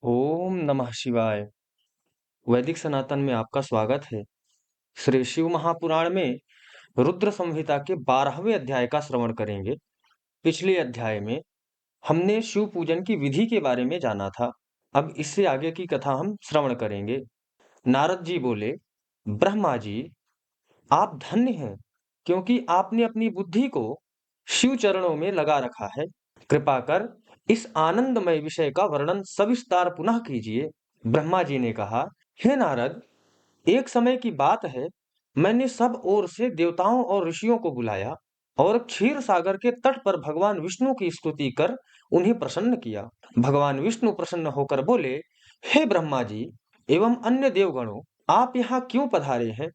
ओम नमः शिवाय। वैदिक सनातन में आपका स्वागत है। श्री शिव महापुराण में रुद्र संहिता के 12वें अध्याय का श्रवण करेंगे। पिछले अध्याय में हमने शिव पूजन की विधि के बारे में जाना था। अब इससे आगे की कथा हम श्रवण करेंगे। नारद जी बोले, ब्रह्मा जी, आप धन्य हैं, क्योंकि आपने अपनी बुद्धि को शिव चरणों में लगा रखा है। कृपा कर इस आनंदमय विषय का वर्णन सविस्तार पुनः कीजिए। ब्रह्मा जी ने कहा, हे नारद, एक समय की बात है, मैंने सब ओर से देवताओं और ऋषियों को बुलाया और क्षीर सागर के तट पर भगवान विष्णु की स्तुति कर उन्हें प्रसन्न किया। भगवान विष्णु प्रसन्न होकर बोले, हे ब्रह्मा जी एवं अन्य देवगणों, आप यहाँ क्यों पधारे हैं?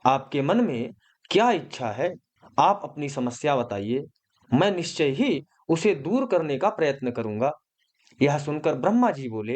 आपके मन में क्या इच्छा है? आप अपनी समस्या बताइए, मैं निश्चय ही उसे दूर करने का प्रयत्न करूंगा। यह सुनकर ब्रह्मा जी बोले,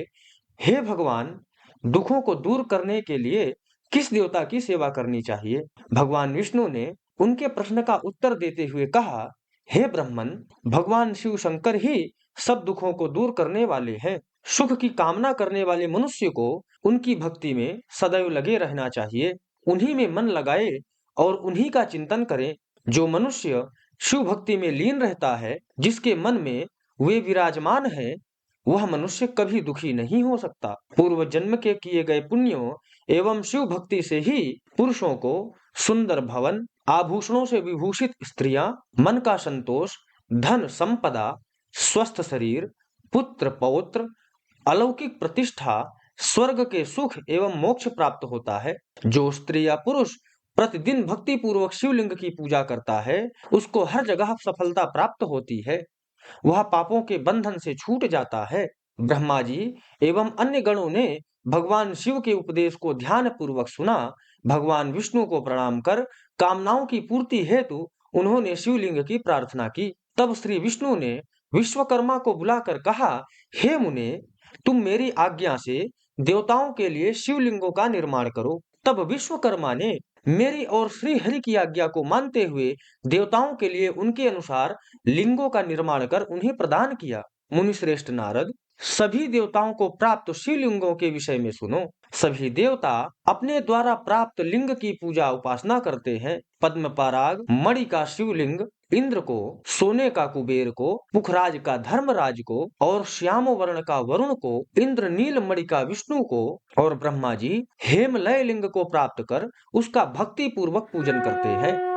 हे भगवान, दुखों को दूर करने के लिए किस देवता की सेवा करनी चाहिए? भगवान विष्णु ने उनके प्रश्न का उत्तर देते हुए कहा, हे ब्रह्मन, भगवान शिव शंकर ही सब दुखों को दूर करने वाले हैं। सुख की कामना करने वाले मनुष्य को उनकी भक्ति में सदैव लगे रहना चाहिए। उन्हीं में मन लगाए और उन्हीं का चिंतन करें। जो मनुष्य शिव भक्ति में लीन रहता है, जिसके मन में वे विराजमान है, वह मनुष्य कभी दुखी नहीं हो सकता। पूर्व जन्म के किए गए पुण्यों एवं शिव भक्ति से ही पुरुषों को सुंदर भवन, आभूषणों से विभूषित स्त्रियां, मन का संतोष, धन संपदा, स्वस्थ शरीर, पुत्र पौत्र, अलौकिक प्रतिष्ठा, स्वर्ग के सुख एवं मोक्ष प्राप्त होता है। जो स्त्री या पुरुष प्रतिदिन भक्ति पूर्वक शिवलिंग की पूजा करता है, उसको हर जगह सफलता प्राप्त होती है। वह पापों के बंधन से छूट जाता है। ब्रह्मा जी एवं अन्य गणों ने भगवान शिव के उपदेश को ध्यान पूर्वक सुना। भगवान विष्णु को प्रणाम कर कामनाओं की पूर्ति हेतु उन्होंने शिवलिंग की प्रार्थना की। तब श्री विष्णु ने विश्वकर्मा को बुलाकर कहा, हे मुने, तुम मेरी आज्ञा से देवताओं के लिए शिवलिंगों का निर्माण करो। तब विश्वकर्मा ने मेरी और श्री हरि की आज्ञा को मानते हुए देवताओं के लिए उनके अनुसार लिंगों का निर्माण कर उन्हें प्रदान किया। मुनिश्रेष्ठ नारद, सभी देवताओं को प्राप्त शिवलिंगों के विषय में सुनो। सभी देवता अपने द्वारा प्राप्त लिंग की पूजा उपासना करते हैं। पद्म पराग मणि का शिवलिंग इंद्र को, सोने का कुबेर को, पुखराज का धर्मराज को और श्याम वर्ण का वरुण को, इंद्र नील मणि का विष्णु को और ब्रह्मा जी हेमलय लिंग को प्राप्त कर उसका भक्ति पूर्वक पूजन करते हैं।